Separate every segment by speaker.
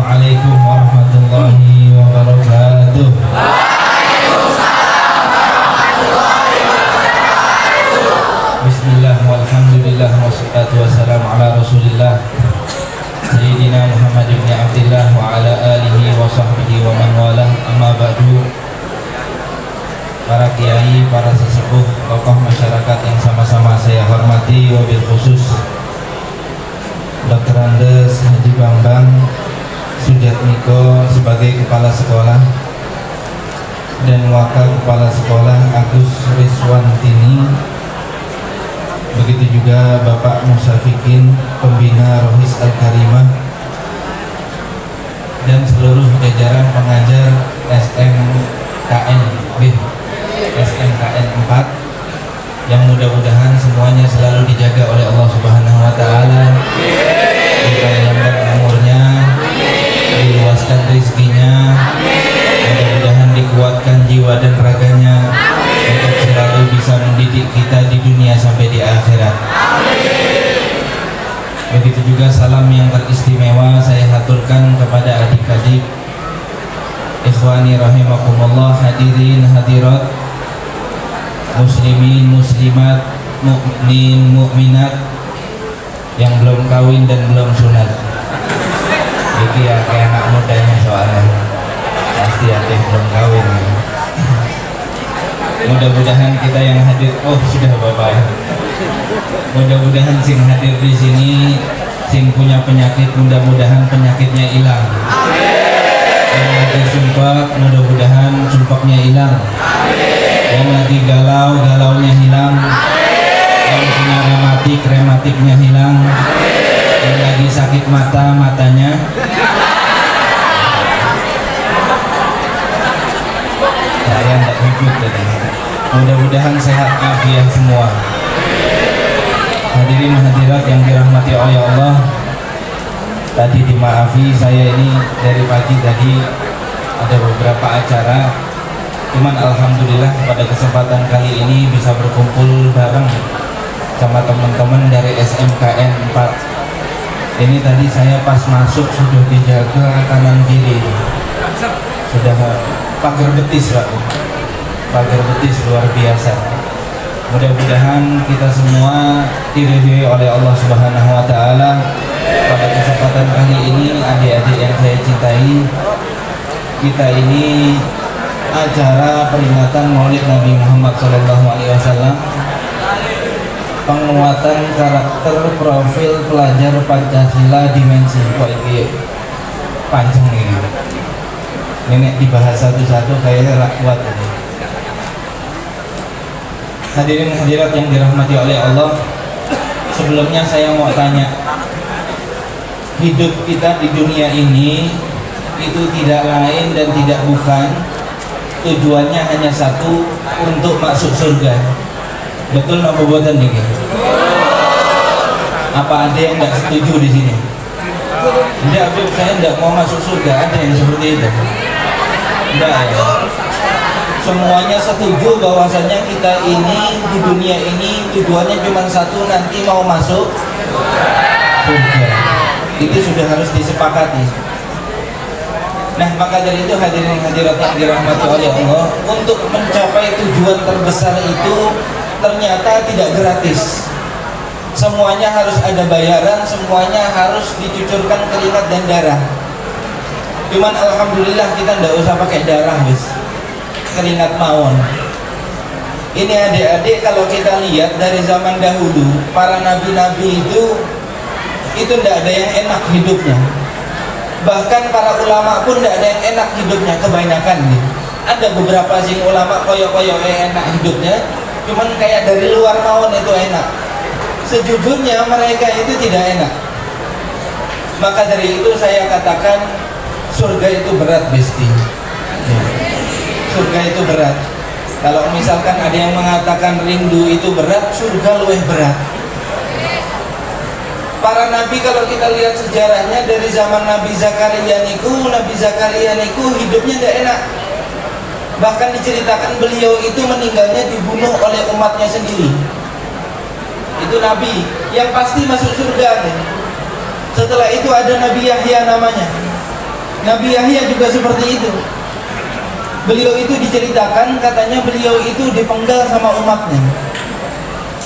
Speaker 1: Assalamualaikum warahmatullahi wabarakatuh. Bismillah walhamdulillah wassalatu wassalamu ala rasulillah Sayyidina Muhammad ibn Abdillah wa ala alihi wa sahbihi wa man walah. Amma ba'du. Para kiai, para sesepuh, tokoh masyarakat yang sama-sama saya hormati, wabil khusus Dr. Andes Haji Bambang Sujatmiko sebagai kepala sekolah dan wakil kepala sekolah Agus Rizwantini. Begitu juga Bapak Musafikin, pembina Rohis Al-Karimah, dan seluruh jajaran pengajar SMKN 4 yang mudah-mudahan semuanya selalu dijaga oleh Allah Subhanahu wa taala, dipanjangkan umurnya, diluaskan rezekinya, mudah-mudahan dikuatkan jiwa dan raganya untuk selalu bisa mendidik kita di dunia sampai di akhirat. Begitu juga salam yang teristimewa saya haturkan kepada adik-adik ikhwani rahimakumullah, hadirin hadirat, muslimin muslimat, mukmin mukminat yang belum kawin dan belum sunat. Iki ya kayak anak mudanya soalnya pasti ada yang belum kawin. Mudah-mudahan kita yang hadir, oh sudah bapak ya. Mudah-mudahan sing hadir di sini, sing punya penyakit, mudah-mudahan penyakitnya hilang. Yang lagi sumpah, mudah-mudahan sumpahnya hilang. Yang lagi galau, galaunya hilang. Yang punya rematik, rematiknya hilang. Yang lagi sakit mata, matanya. Saya tidak hibur tadi. Mudah-mudahan sehat afiat semua. Hadirin hadirat yang dirahmati oleh Allah, tadi dimaafi saya ini dari pagi tadi ada beberapa acara, cuman alhamdulillah pada kesempatan kali ini bisa berkumpul bareng sama teman-teman dari SMKN 4. Ini tadi saya pas masuk sudah dijaga kanan kiri, sudah pagar betis Pak, pagar betis luar biasa. Mudah-mudahan kita semua diridhoi oleh Allah Subhanahu wa taala. Pada kesempatan kali ini, adik-adik yang saya cintai, kita ini acara peringatan Maulid Nabi Muhammad SAW, penguatan karakter profil pelajar Pancasila dimensi. Kok ini panjang ini. Nenek dibahas satu-satu kayaknya rak kuat ini. Hadirin hadirat yang dirahmati oleh Allah, sebelumnya saya mau tanya, hidup kita di dunia ini itu tidak lain dan tidak bukan, tujuannya hanya satu, untuk masuk surga. Betul apa buatan nih? Apa ada yang nggak setuju di sini? Tidak, saya tidak mau masuk surga. Ada yang seperti itu? Tidak ya. Semuanya setuju bahwasanya kita ini di dunia ini tujuannya cuma satu, nanti mau masuk surga. Itu sudah harus disepakati. Nah, maka dari itu hadirin hadirat yang dirahmati oleh Allah, untuk mencapai tujuan terbesar itu ternyata tidak gratis. Semuanya harus ada bayaran, semuanya harus dicucurkan keringat dan darah. Cuman alhamdulillah kita tidak usah pakai darah, guys. Keringat mawon. Ini adik-adik, kalau kita lihat dari zaman dahulu, para nabi-nabi itu tidak ada yang enak hidupnya. Bahkan para ulama pun tidak ada yang enak hidupnya, kebanyakan nih. Ada beberapa sing ulama koyo-koyo enak hidupnya, cuman kayak dari luar mawon itu enak. Sejujurnya mereka itu tidak enak. Maka dari itu saya katakan surga itu berat, besti. Surga itu berat. Kalau misalkan ada yang mengatakan rindu itu berat, surga lebih berat. Para nabi kalau kita lihat sejarahnya, dari zaman Nabi Zakaria niku hidupnya tidak enak. Bahkan diceritakan beliau itu meninggalnya dibunuh oleh umatnya sendiri. Itu nabi yang pasti masuk surga nih. Setelah itu ada Nabi Yahya namanya. Nabi Yahya juga seperti itu. Beliau itu diceritakan katanya beliau itu dipenggal sama umatnya.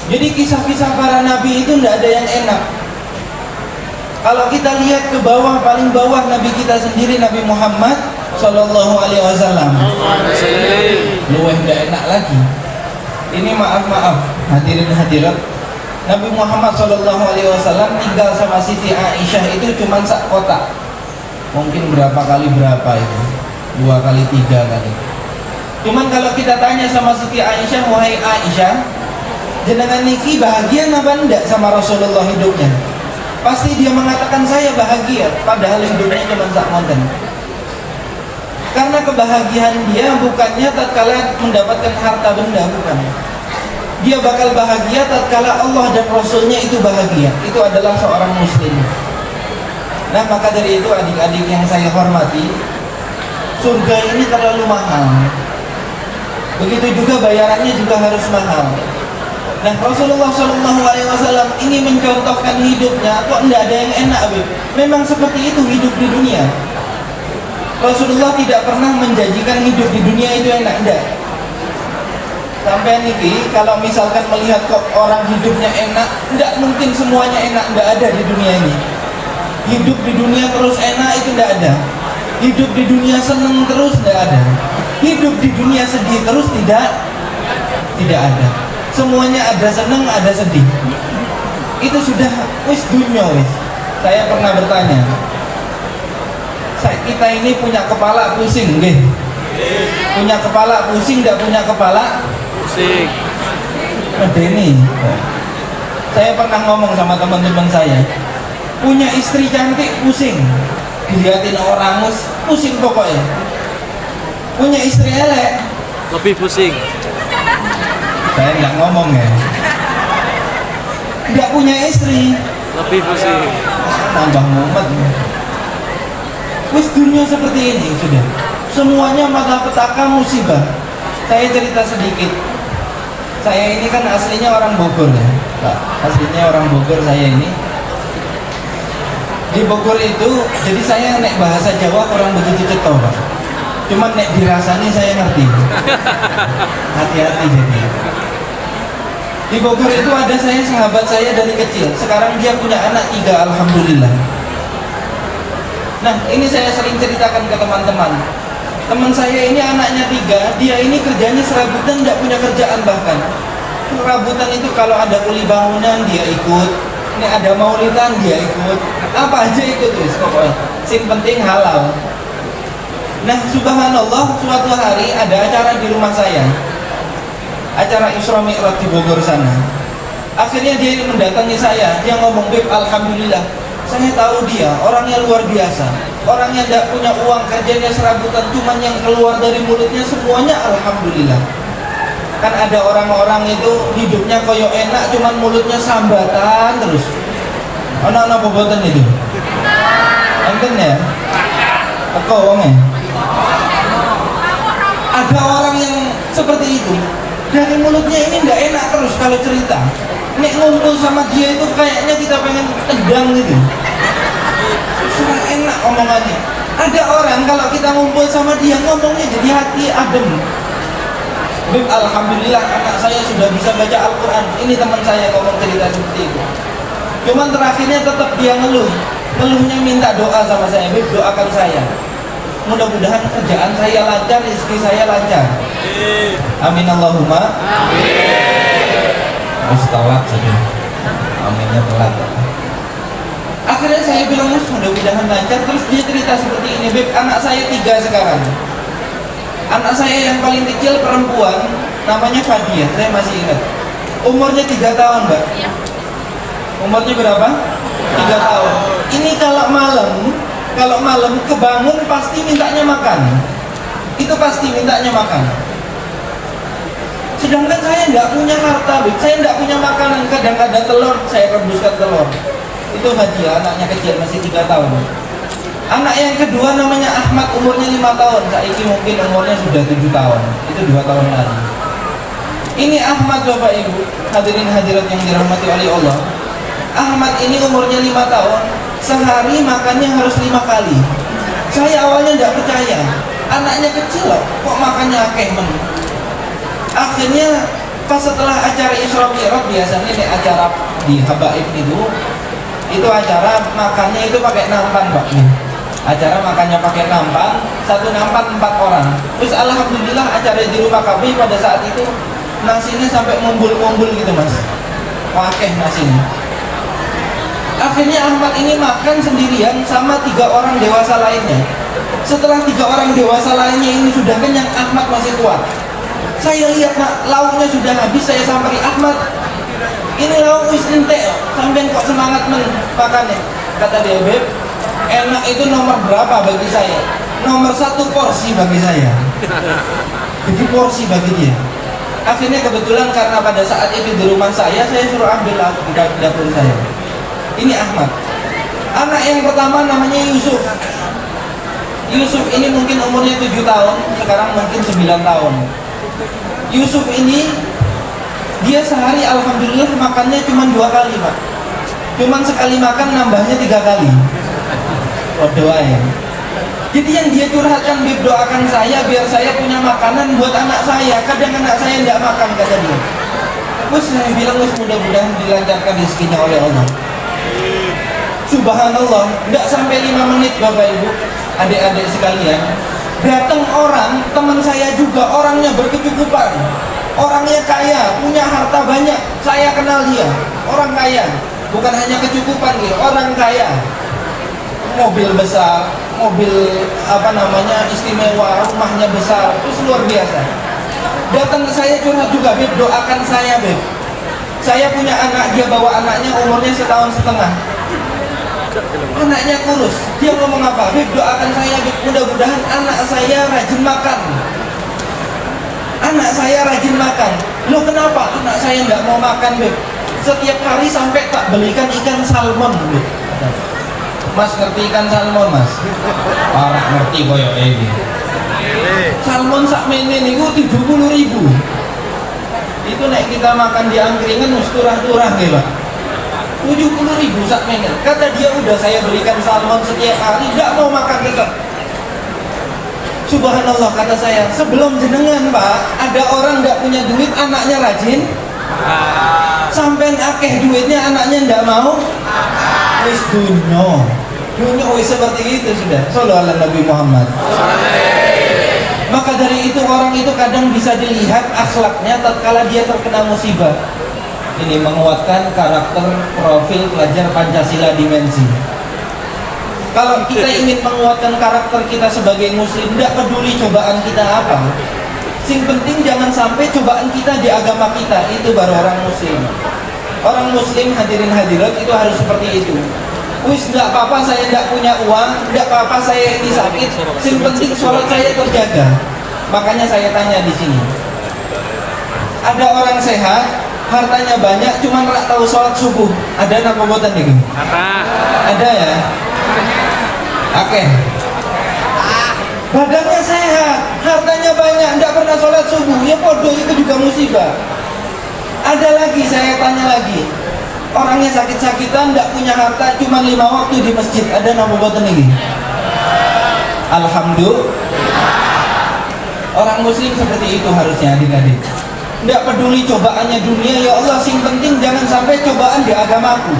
Speaker 1: Jadi kisah-kisah para nabi itu tidak ada yang enak. Kalau kita lihat ke bawah, paling bawah nabi kita sendiri, Nabi Muhammad Sallallahu Alaihi Wasallam, luweh tidak enak lagi. Ini maaf hadirin hadirat, Nabi Muhammad Sallallahu Alaihi Wasallam tinggal sama Siti Aisyah itu cuma sak kotak. Mungkin berapa kali berapa itu, 2 kali 3 kali. Cuman kalau kita tanya sama Siti Aisyah, wahai Aisyah, jenengan niki bahagia apa enggak sama Rasulullah hidupnya? Pasti dia mengatakan saya bahagia, padahal hidupnya cuma sak monten. Karena kebahagiaan dia bukannya tatkala mendapatkan harta benda, bukan. Dia bakal bahagia tatkala Allah dan Rasulnya itu bahagia. Itu adalah seorang muslim. Nah, maka dari itu adik-adik yang saya hormati, surga ini terlalu mahal. Begitu juga bayarannya juga harus mahal. Nah, Rasulullah SAW ini mencontohkan hidupnya, kok tidak ada yang enak, Beb? Memang seperti itu hidup di dunia. Rasulullah tidak pernah menjanjikan hidup di dunia itu enak, tidak. Sampai niki, kalau misalkan melihat kok orang hidupnya enak, tidak mungkin semuanya enak, tidak ada di dunia ini. Hidup di dunia terus enak itu tidak ada. Hidup di dunia seneng terus tidak ada. Hidup di dunia sedih terus tidak ada. Semuanya ada seneng, ada sedih. Itu sudah wis dunia wis. Saya pernah bertanya, kita ini punya kepala pusing, nggih? Punya kepala pusing, tidak punya kepala pusing. Medeni. Saya pernah ngomong sama teman-teman saya, punya istri cantik pusing, dilihatin orang pusing pokoknya. Punya istri elek lebih pusing. Saya nggak ngomong ya. Nggak punya istri lebih pusing. Tambah mumet. Wis dunia seperti ini sudah. Semuanya malapetaka musibah. Saya cerita sedikit. Saya ini kan aslinya orang Bogor ya, Pak. Aslinya orang Bogor saya ini. Di Bogor itu, jadi saya nek bahasa Jawa kurang begitu cetok, Pak. Cuman nek dirasani saya ngerti. Hati-hati jadi. Di Bogor itu ada sahabat saya dari kecil. Sekarang dia punya anak 3, alhamdulillah. Nah, ini saya sering ceritakan ke teman-teman. Teman saya ini anaknya 3, dia ini kerjanya serabutan, tidak punya kerjaan bahkan. Serabutan itu kalau ada uli bangunan dia ikut, ini ada maulidan dia ikut, apa aja ikut wis pokoknya. Sing penting halal. Nah, subhanallah, suatu hari ada acara di rumah saya, acara Isra Mi'raj di Bogor sana. Akhirnya dia mendatangi saya, dia ngomong, Beb, alhamdulillah, saya tahu dia orangnya luar biasa, orangnya tidak punya uang, kerjanya serabutan, cuman yang keluar dari mulutnya semuanya alhamdulillah. Kan ada orang-orang itu hidupnya koyo enak, cuman mulutnya sambatan terus. Anak-anak bobotan itu enten ya? Teko wongnya. Ada orang yang seperti itu, dari mulutnya ini nggak enak terus kalau cerita. Nek ngumpul sama dia itu kayaknya kita pengen tendang gitu. Susah enak omongannya. Ada orang kalau kita ngumpul sama dia ngomongnya jadi hati adem. Beb, alhamdulillah anak saya sudah bisa baca Al-Quran. Ini teman saya ngomong cerita seperti itu. Cuman terakhirnya tetap dia ngeluh. Ngeluhnya minta doa sama saya, Beb, doakan saya. Mudah-mudahan kerjaan saya lancar, rezeki saya lancar. Amin Allahumma. Amin. Harus telat saja. Aminnya telat. Akhirnya saya bilang, mudah-mudahan lancar. Terus dia cerita seperti ini, Beb, anak saya 3 sekarang. Anak saya yang paling kecil perempuan, namanya Fadia, saya masih ingat. Umurnya 3 tahun, Mbak. Umurnya berapa? 3 tahun. Ini kalau malam kebangun pasti mintanya makan. Itu pasti mintanya makan. Sedangkan saya tidak punya harta, saya tidak punya makanan. Kadang ada telur, saya rebuskan telur. Itu Fadia, anaknya kecil, masih 3 tahun. Anak yang kedua namanya Ahmad, umurnya 5 tahun. Saiki mungkin umurnya sudah 7 tahun. Itu 2 tahun lagi. Ini Ahmad, Bapak Ibu, hadirin hadirat yang dirahmati oleh Allah. Ahmad ini umurnya 5 tahun. Sehari makannya harus 5 kali. Saya awalnya tidak percaya, anaknya kecil loh, kok makannya akeh men. Akhirnya pas setelah acara Isra Mi'raj, biasanya nih acara di Habaib itu acara makannya itu pakai nampan Pak. Acara makannya pakai nampan, satu nampan 4 orang. Terus alhamdulillah acara di rumah kami pada saat itu nasinya sampai ngumpul-ngumpul gitu Mas. Wakeh nasinya. Akhirnya Ahmad ini makan sendirian sama 3 orang dewasa lainnya. Setelah 3 orang dewasa lainnya ini sudah kenyang, Ahmad masih kuat. Saya lihat lauknya sudah habis, saya sampai Ahmad, ini lauk wis entek, sampean kok semangat makannya. Kata dia, Beb, enak itu nomor berapa bagi saya? Nomor 1 porsi bagi saya. Jadi porsi bagi dia. Akhirnya kebetulan karena pada saat itu di rumah saya suruh ambil lauk di dapur saya. Ini Ahmad. Anak yang pertama namanya Yusuf. Yusuf ini mungkin umurnya 7 tahun, sekarang mungkin 9 tahun. Yusuf ini dia sehari alhamdulillah makannya cuma 2 kali Pak. Cuman sekali makan nambahnya 3 kali. Doa ya. Jadi yang dia curhatkan, Beb, doakan saya biar saya punya makanan buat anak saya. Kadang anak saya tidak makan, kata dia. Terus saya bilang, mudah-mudahan dilancarkan rezekinya oleh Allah. Subhanallah, tidak sampai 5 menit Bapak Ibu, adik-adik sekalian, datang orang, teman saya juga, orangnya berkecukupan, orangnya kaya, punya harta banyak. Saya kenal dia, orang kaya, bukan hanya kecukupan gitu, orang kaya, mobil besar, mobil istimewa, rumahnya besar, terus luar biasa. Datang ke saya curhat juga, Beb, doakan saya, Beb. Saya punya anak, dia bawa anaknya umurnya 1,5 tahun. Anaknya kurus. Dia ngomong apa? Beb, doakan saya, Beb, mudah-mudahan anak saya rajin makan. Anak saya rajin makan. Loh kenapa? Anak saya nggak mau makan, Beb. Setiap hari sampai tak belikan ikan salmon, Beb. Mas ngerti ikan salmon, Mas? Parah ngerti koyo ini. Salmon sak mene niku 70.000. Itu nek kita makan di angkringan mus turah-turah nggih, Pak. 70.000 sak mene. Kata dia udah saya belikan salmon setiap hari, enggak mau makan tetap. Subhanallah, kata saya, sebelum jenengan Pak, ada orang enggak punya duit, anaknya rajin. Sampai akeh duitnya, anaknya enggak mau. Wis dunia wis seperti itu sudah. Shallallahu alaihi Nabi Muhammad. Maka dari itu orang itu kadang bisa dilihat akhlaknya tatkala dia terkena musibah. Ini menguatkan karakter profil pelajar Pancasila dimensi. Kalau kita ingin menguatkan karakter kita sebagai muslim, tidak peduli cobaan kita apa, sing penting jangan sampai cobaan kita di agama kita. Itu baru orang muslim. Orang muslim hadirin hadirat itu harus seperti itu. Wis tidak apa-apa saya tidak punya uang, tidak apa-apa saya ini sakit, sing penting sholat saya terjaga. Makanya saya tanya di sini, ada orang sehat, hartanya banyak, cuman nggak tahu sholat subuh. Ada apa buatan nih? Ada ya? Oke. Badannya sehat, hartanya banyak, nggak pernah sholat subuh. Ya podo, itu juga musibah. Ada lagi, saya tanya lagi, orangnya sakit-sakitan, nggak punya harta, cuman 5 waktu di masjid. Ada apa buatan nih? Alhamdulillah. Orang muslim seperti itu harusnya adik-adik. Tidak peduli cobaannya dunia, ya Allah, sing penting jangan sampai cobaan di agamaku.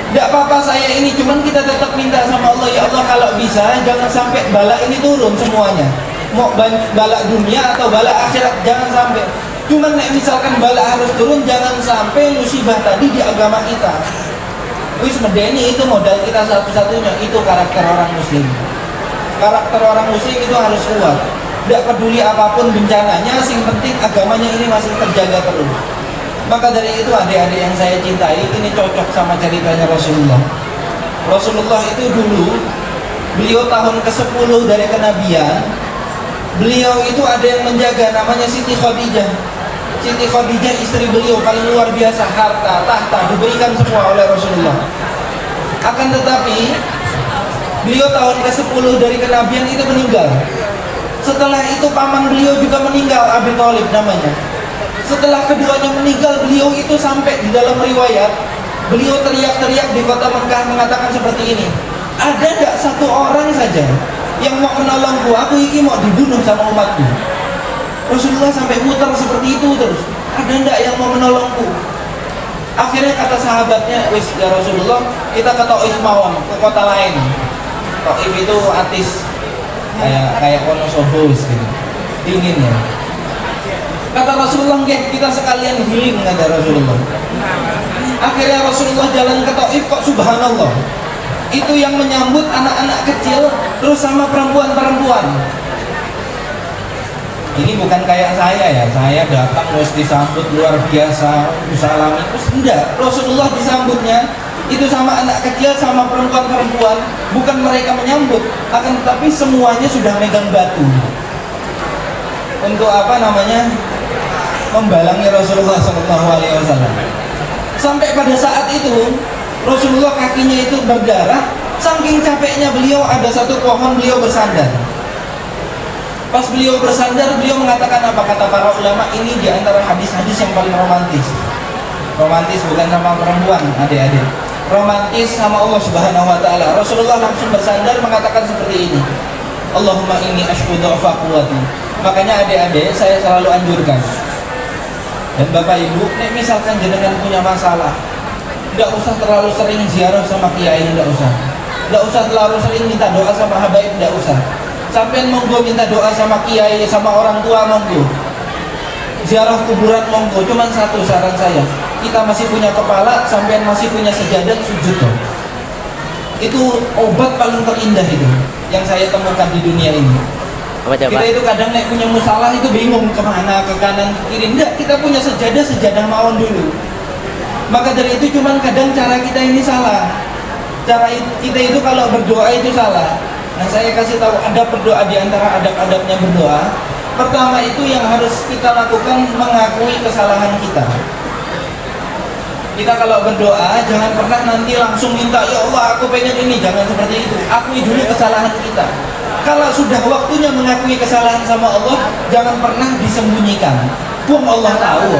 Speaker 1: Tidak apa-apa saya ini, cuman kita tetap minta sama Allah, ya Allah kalau bisa jangan sampai bala ini turun semuanya. Mau bala dunia atau bala akhirat jangan sampai. Cuman misalkan bala harus turun, jangan sampai musibah tadi di agama kita. Wis medeni itu modal kita satu-satunya, itu karakter orang muslim. Karakter orang muslim itu harus kuat. Tidak peduli apapun bencananya, sing penting agamanya ini masih terjaga terus. Maka dari itu adik-adik yang saya cintai, ini cocok sama ceritanya Rasulullah. Rasulullah itu dulu, beliau tahun ke-10 dari kenabian, beliau itu ada yang menjaga, namanya Siti Khadijah. Siti Khadijah istri beliau paling luar biasa, harta, tahta diberikan semua oleh Rasulullah. Akan tetapi beliau tahun ke-10 dari kenabian itu meninggal. Setelah itu paman beliau juga meninggal, Abi Thalib namanya. Setelah keduanya meninggal, beliau itu sampai di dalam riwayat, beliau teriak-teriak di kota Mekah mengatakan seperti ini, Ada nggak satu orang saja yang mau menolongku? Aku ini mau dibunuh sama umatku. Rasulullah sampai muter seperti itu terus. Ada nggak yang mau menolongku? Akhirnya kata sahabatnya, wis ya Rasulullah, kita ke Taif mawon, ke kota lain. Taif itu artis kayak Wonosobo gitu, dingin ya. Kata Rasulullah, kita sekalian healing, kata Rasulullah. Akhirnya Rasulullah jalan ke Taif, kok subhanallah, itu yang menyambut anak-anak kecil terus sama perempuan-perempuan. Ini bukan kayak saya ya, saya datang terus disambut luar biasa, usalami, terus enggak. Rasulullah disambutnya itu sama anak kecil sama perempuan-perempuan, bukan mereka menyambut, akan tetapi semuanya sudah megang batu untuk membalangi Rasulullah SAW. Sampai pada saat itu Rasulullah kakinya itu berdarah, saking capeknya beliau ada satu pohon beliau bersandar. Pas beliau bersandar, beliau mengatakan apa? Kata para ulama, ini diantara hadis-hadis yang paling romantis. Romantis bukan sama perempuan, adik-adik. Romantis sama Allah Subhanahu Wa Taala. Rasulullah langsung bersandar mengatakan seperti ini. Allahumma inni ashku dha'fa quwwati. Makanya adik-adik saya selalu anjurkan. Dan bapak ibu, misalkan jenengan punya masalah, nggak usah terlalu sering ziarah sama kiai, nggak usah. Nggak usah terlalu sering minta doa sama habaib, nggak usah. Sampai monggo minta doa sama kiai, sama orang tua monggo. Ziarah kuburan monggo. Cuman satu saran saya, kita masih punya kepala, sampai masih punya sejadah, sujud dong. Itu obat paling terindah itu yang saya temukan di dunia ini. Kita itu kadang punya musalah itu bingung kemana, ke kanan, ke kiri. Enggak, kita punya sejadah mawon dulu. Maka dari itu cuman kadang cara kita ini salah. Cara kita itu kalau berdoa itu salah. Nah, saya kasih tahu adab berdoa, di antara adab-adabnya berdoa. Pertama itu yang harus kita lakukan, mengakui kesalahan kita. Kita kalau berdoa jangan pernah nanti langsung minta, ya Allah aku pengen ini, jangan seperti itu. Akui dulu kesalahan kita. Kalau sudah waktunya mengakui kesalahan sama Allah, jangan pernah disembunyikan. Wong Allah tahu.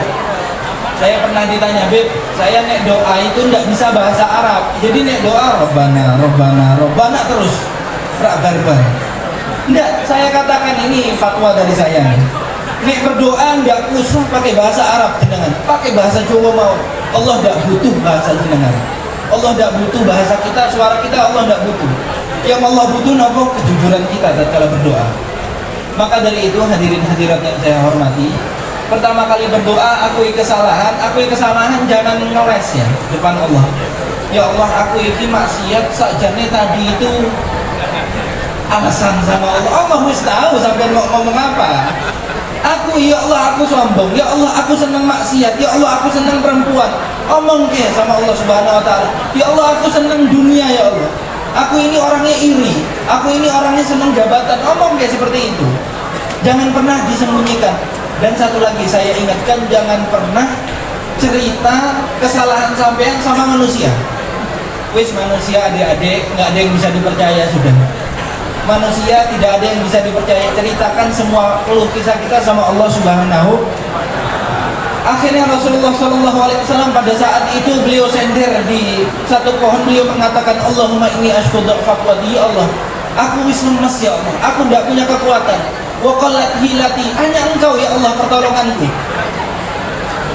Speaker 1: Saya pernah ditanya, Beb, saya nek doa itu nggak bisa bahasa Arab. Jadi nek doa Robbana terus. Barbar. Enggak, saya katakan ini fatwa dari saya. Nek berdoa enggak usah pakai bahasa Arab jenengan, pakai bahasa Jawa mau. Allah enggak butuh bahasa jenengan. Allah enggak butuh bahasa kita, suara kita Allah enggak butuh. Yang Allah butuh napa? Kejujuran kita tatkala berdoa. Maka dari itu hadirin hadirat yang saya hormati, pertama kali berdoa akui kesalahan jangan ngeles ya depan Allah. Ya Allah, aku ini maksiat sakjane tadi itu alasan sama Allah. Allah mesti tahu sampai mau ngomong apa. Aku ya Allah aku sombong, ya Allah aku senang maksiat, ya Allah aku senang perempuan. Omong ke sama Allah Subhanahu Wa Taala. Ya Allah aku senang dunia ya Allah. Aku ini orangnya iri, aku ini orangnya senang jabatan. Omong ke seperti itu. Jangan pernah disembunyikan. Dan satu lagi saya ingatkan, jangan pernah cerita kesalahan sampean sama manusia. Wis manusia adik-adik nggak ada yang bisa dipercaya sudah. Manusia tidak ada yang bisa dipercaya. Ceritakan semua keluh kisah kita sama Allah Subhanahu. Akhirnya Rasulullah SAW pada saat itu beliau sender di satu pohon, beliau mengatakan Allahumma inni ashku dha'fa quwwati, ya Allah aku wis lemes ya Allah, aku tidak punya kekuatan. Wa qallat hilati, hanya engkau ya Allah pertolonganku.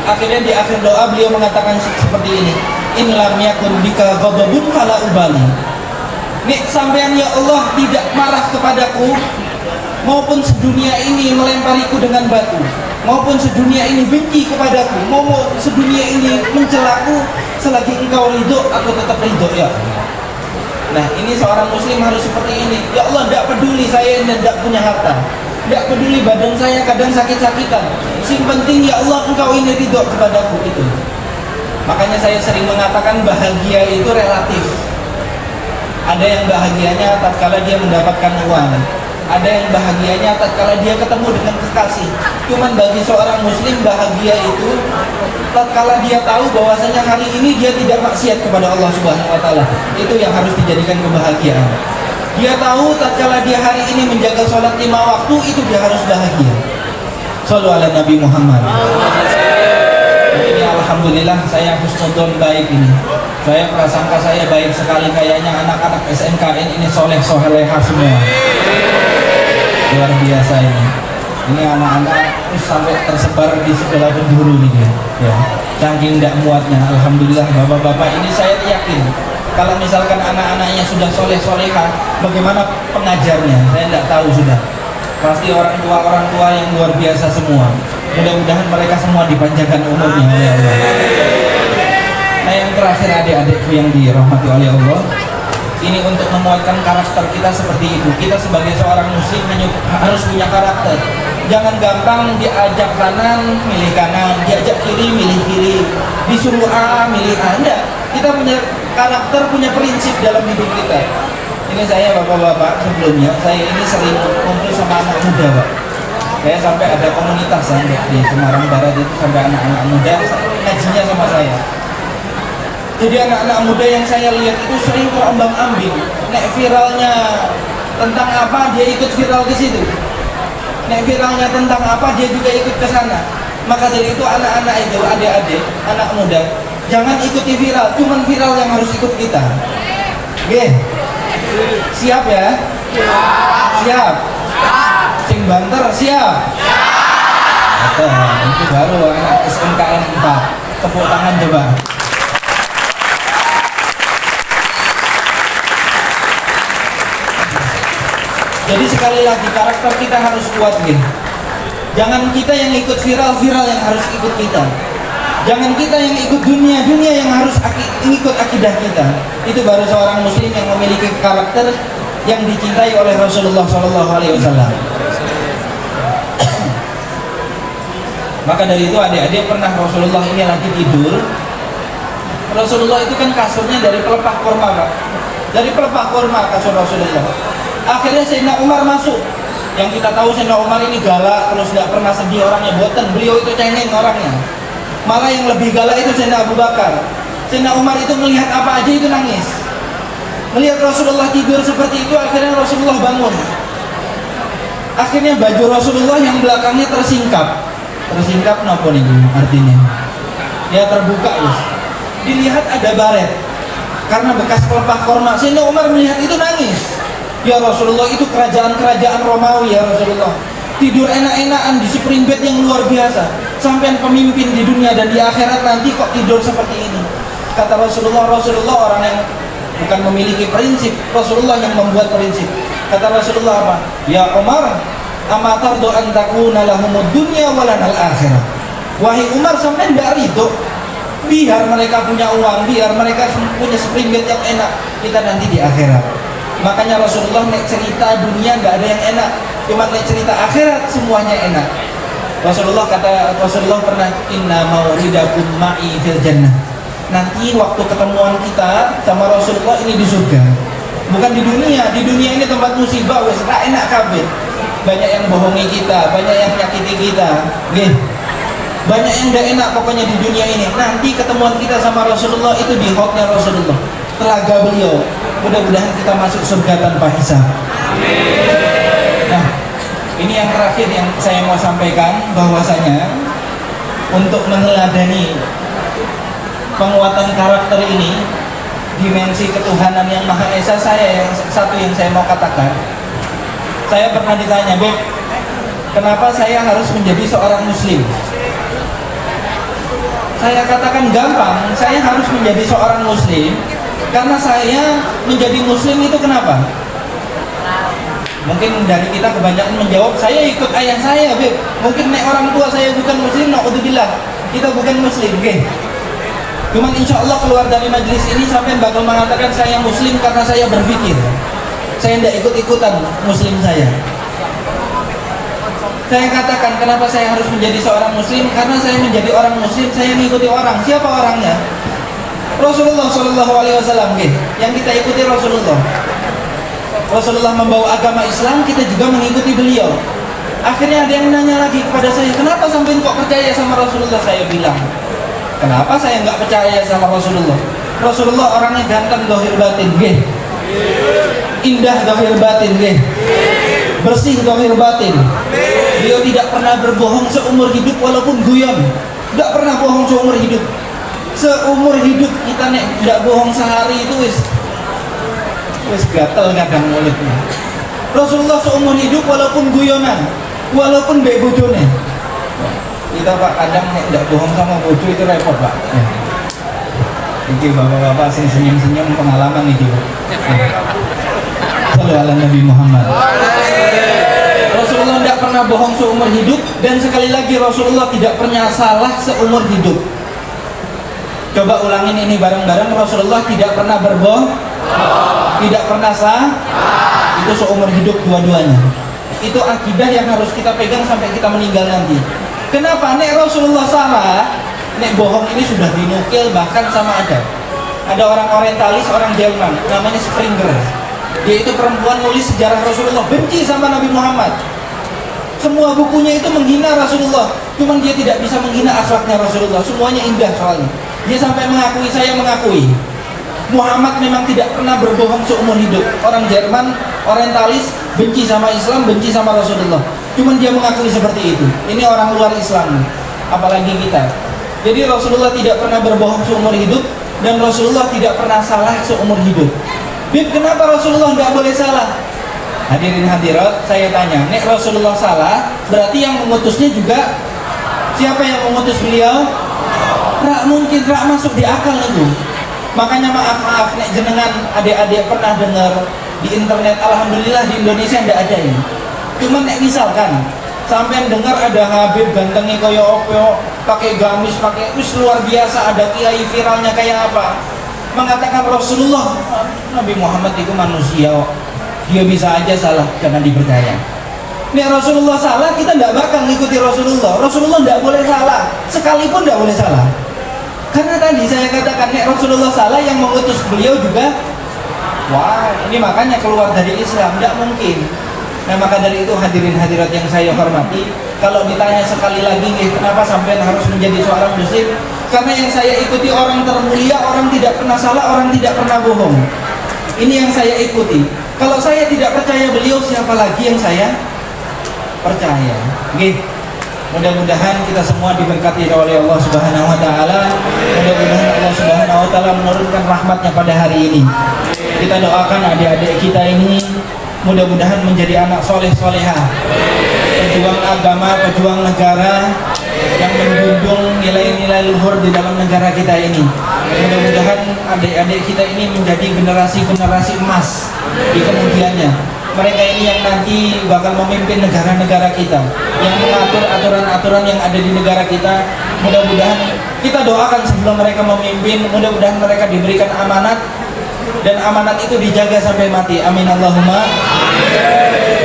Speaker 1: Akhirnya di akhir doa beliau mengatakan seperti ini, in lam yakun bika ghadabun fala ubali. Nek sampean ya Allah tidak marah kepadaku, maupun sedunia ini melempariku dengan batu, maupun sedunia ini benci kepadaku, maupun sedunia ini mencelaku, selagi engkau ridho aku tetap ridho ya. Nah ini seorang muslim harus seperti ini. Ya Allah, tidak peduli saya tidak punya harta, tidak peduli badan saya kadang sakit-sakitan, sing penting ya Allah engkau ini ridho kepadaku itu. Makanya saya sering mengatakan bahagia itu relatif. Ada yang bahagianya tatkala dia mendapatkan uang, ada yang bahagianya tatkala dia ketemu dengan kekasih. Cuman bagi seorang muslim bahagia itu tatkala dia tahu bahwasanya hari ini dia tidak maksiat kepada Allah Subhanahu Wa Taala. Itu yang harus dijadikan kebahagiaan. Dia tahu tatkala dia hari ini menjaga sholat 5 waktu, itu dia harus bahagia. Shallu ala Nabi Muhammad. Ini alhamdulillah saya husnudzon baik ini. Saya prasangka saya baik sekali, kayaknya anak-anak SMKN ini soleh soleha semua. Luar biasa ini. Ini anak-anak sampai tersebar di segala penjuru nih ya. Saking tidak muatnya. Alhamdulillah bapak-bapak ini saya yakin kalau misalkan anak-anaknya sudah soleh soleha, bagaimana pengajarnya? Saya tidak tahu sudah. Pasti orang tua yang luar biasa semua. Mudah-mudahan mereka semua dipanjangkan umurnya oleh Allah. Nah yang terakhir adik-adikku yang dirahmati oleh Allah, ini untuk menguatkan karakter kita seperti itu. Kita sebagai seorang muslim harus punya karakter. Jangan gampang diajak kanan milih kanan, diajak kiri milih kiri, disuruh A milih A. Enggak. Kita punya karakter, punya prinsip dalam hidup kita. Ini saya bapak-bapak sebelumnya, saya ini sering kumpul sama anak muda, Pak. Saya sampai ada komunitas di Semarang Barat itu, sampai anak-anak muda ngajinya sama saya. Jadi anak-anak muda yang saya lihat itu sering terombang-ambing. Nek viralnya tentang apa, dia ikut viral ke situ. Nek viralnya tentang apa, dia juga ikut ke sana. Maka dari itu anak-anak itu, adik-adik, anak muda, jangan ikuti viral, cuman viral yang harus ikut kita. Oke, siap ya? Siap. Sing banter siap. Itu baru anak SMKN 4. Tepuk tangan coba. Jadi sekali lagi karakter kita harus kuat gitu. Jangan kita yang ikut viral yang harus ikut kita. Jangan kita yang ikut dunia yang harus ikut akidah kita. Itu baru seorang muslim yang memiliki karakter yang dicintai oleh Rasulullah SAW. Maka dari itu adik-adik, pernah Rasulullah ini lagi tidur. Rasulullah itu kan kasurnya dari pelepah kurma, Pak. Dari pelepah kurma kasur Rasulullah. Akhirnya Sayyidina Umar masuk. Yang kita tahu Sayyidina Umar ini galak, terus nggak pernah sedih orangnya, boten. Beliau itu cengeng orangnya. Malah yang lebih galak itu Sayyidina Abu Bakar. Sayyidina Umar itu melihat apa aja itu nangis. Melihat Rasulullah tidur seperti itu, akhirnya Rasulullah bangun. Akhirnya baju Rasulullah yang belakangnya tersingkap. Tersingkap nopo nih artinya? Ya terbuka guys. Dilihat ada baret. Karena bekas pelepah korma. Sayyidina Umar melihat itu nangis. Ya Rasulullah, itu kerajaan-kerajaan Romawi ya Rasulullah. Tidur enak-enakan di spring bed yang luar biasa. Sampai pemimpin di dunia dan di akhirat nanti kok tidur seperti ini. Kata Rasulullah orang yang bukan memiliki prinsip, Rasulullah yang membuat prinsip. Kata Rasulullah apa? Ya Umar, amatardu an takuna lahumud dunya walanal akhirah. Wahai Umar, sampai tidak ridho. Biar mereka punya uang, biar mereka punya spring bed yang enak, kita nanti di akhirat. Makanya Rasulullah nek cerita dunia nggak ada yang enak, cuma nek cerita akhirat semuanya enak. Rasulullah pernah inna mau'idakum ma'i fil jannah. Nanti waktu ketemuan kita sama Rasulullah ini di surga, bukan di dunia. Di dunia ini tempat musibah, wes ra enak kabeh. Banyak yang bohongi kita, banyak yang nyakiti kita, nggih. Banyak yang nggak enak pokoknya di dunia ini. Nanti ketemuan kita sama Rasulullah itu di hotnya Rasulullah, telaga beliau. Mudah-mudahan kita masuk surga tanpa hisab. Nah, ini yang terakhir yang saya mau sampaikan, bahwasanya untuk meneladani penguatan karakter ini, dimensi ketuhanan yang Maha Esa, saya yang satu yang saya mau katakan. Saya pernah ditanya, Beb, kenapa saya harus menjadi seorang muslim? Saya katakan gampang, saya harus menjadi seorang muslim karena saya menjadi muslim itu kenapa? Mungkin dari kita kebanyakan menjawab, saya ikut ayah saya, Beb. Mungkin nek orang tua saya bukan muslim, na'udzubillah, kita bukan muslim, okay? Cuman insya Allah keluar dari majelis ini sampai bakal mengatakan saya muslim karena saya berpikir. Saya tidak ikut-ikutan muslim saya. Saya katakan kenapa saya harus menjadi seorang muslim, karena saya menjadi orang muslim, saya mengikuti orang. Siapa orangnya? Rasulullah SAW, yang kita ikuti Rasulullah. Rasulullah membawa agama Islam, kita juga mengikuti beliau. Akhirnya ada yang nanya lagi kepada saya, kenapa sampai kok percaya sama Rasulullah? Saya bilang, kenapa saya nggak percaya sama Rasulullah? Rasulullah orangnya ganteng zahir batin, indah zahir batin, bersih zahir batin. Beliau tidak pernah berbohong seumur hidup walaupun guyon, tidak pernah bohong seumur hidup. Seumur hidup kita nek tidak bohong sehari itu wis gatel kadang mulutnya. Rasulullah seumur hidup walaupun guyonan, walaupun mbek bojone. Kita Pak kadang nek tidak bohong sama bojo itu repot Pak. Ini bapak-bapak senyum-senyum pengalaman nih Pak. Sallu ala Nabi Muhammad. Rasulullah tidak pernah bohong seumur hidup, dan sekali lagi Rasulullah tidak pernah salah seumur hidup. Coba ulangin ini bareng-bareng. Rasulullah tidak pernah berbohong, tidak pernah salah. Itu seumur hidup dua-duanya. Itu akidah yang harus kita pegang sampai kita meninggal nanti. Kenapa? Nek Rasulullah salah, nek bohong ini sudah dinukil bahkan sama ada orang orientalis, orang Jerman namanya Springer. Dia itu perempuan nulis sejarah Rasulullah, benci sama Nabi Muhammad. Semua bukunya itu menghina Rasulullah, cuman dia tidak bisa menghina akhlaknya Rasulullah. Semuanya indah soalnya. Dia sampai mengakui, saya mengakui Muhammad memang tidak pernah berbohong seumur hidup. Orang Jerman, orientalis, benci sama Islam, benci sama Rasulullah, cuman dia mengakui seperti itu. Ini orang luar Islam, apalagi kita. Jadi Rasulullah tidak pernah berbohong seumur hidup, dan Rasulullah tidak pernah salah seumur hidup. Bib, kenapa Rasulullah tidak boleh salah? Hadirin hadirat, saya tanya, nek Rasulullah salah, berarti yang mengutusnya juga siapa yang mengutus beliau? Rak mungkin, rak masuk di akal itu. Makanya maaf nek jenengan adik-adik pernah dengar di internet, alhamdulillah di Indonesia tidak ada ini. Cuman nek misalkan sampai dengar ada Habib gantengnya koyo opo, pakai gamis, pakai luar biasa, ada kiai viralnya kayak apa, mengatakan Rasulullah, Nabi Muhammad itu manusia, dia bisa aja salah, jangan dipercaya. Nek Rasulullah salah, kita tidak bakal ngikuti Rasulullah. Rasulullah tidak boleh salah, sekalipun tidak boleh salah. Karena tadi saya katakan, nek Rasulullah salah, yang mengutus beliau juga, wah, ini makanya keluar dari Islam, tidak mungkin. Nah maka dari itu hadirin hadirat yang saya hormati, kalau ditanya sekali lagi, kenapa sampai harus menjadi seorang muslim? Karena yang saya ikuti orang termulia, orang tidak pernah salah, orang tidak pernah bohong. Ini yang saya ikuti. Kalau saya tidak percaya beliau, siapa lagi yang saya percaya? Oke. Mudah-mudahan kita semua diberkati oleh Allah Subhanahu wa taala. Mudah-mudahan Allah Subhanahu wa taala menurunkan rahmatnya pada hari ini. Kita doakan adik-adik kita ini mudah-mudahan menjadi anak soleh-solehah, pejuang agama, pejuang negara, yang menjunjung nilai-nilai luhur di dalam negara kita ini. Mudah-mudahan adik-adik kita ini menjadi generasi-generasi emas di kemudiannya. Mereka ini yang nanti bakal memimpin negara-negara kita, yang mengatur aturan-aturan yang ada di negara kita. Mudah-mudahan kita doakan sebelum mereka memimpin, mudah-mudahan mereka diberikan amanat, dan amanat itu dijaga sampai mati. Amin Allahumma.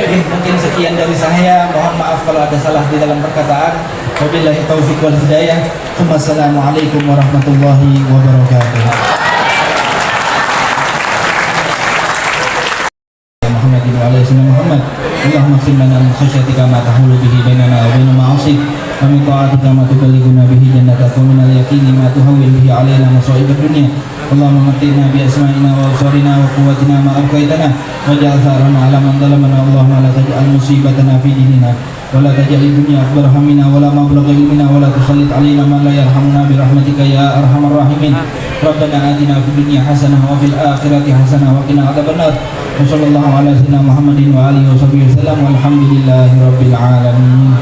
Speaker 1: Mungkin sekian dari saya. Mohon maaf kalau ada salah di dalam perkataan. Wabillahi taufiq wal hidayah. Wassalamualaikum warahmatullahi wabarakatuh. Muhammad wa ala sayyidina Muhammad. Allahumma qsim lana min khasyatika ma tahulu bihi bainana wa baina ma'asik, wa min ta'atika ma tuballighuna bihi jannatak, wa min al-yaqini ma tuhawwil bihi 'alaina masa'ib ad-dunya. Allahumma matti'na bi asma'ina wa absarina wa quwwatina ma abqaitana waj'al tharana 'ala man zalamana. Allahumma la taj'al musibatana fi dinina wa la taj'al ad-dunya akbar hammina wa la mablagha ilmina wa la tusallit 'alaina man la yarhamuna bi rahmatika ya arhamar rahimin. Rabbana atina fid dunya hasanah wa fil akhirati hasanah wa qina adzabannar. Wassallallahu ala sayyidina Muhammadin wa alihi wa sahbihi wasallam. Walhamdulillahi rabbil alamin.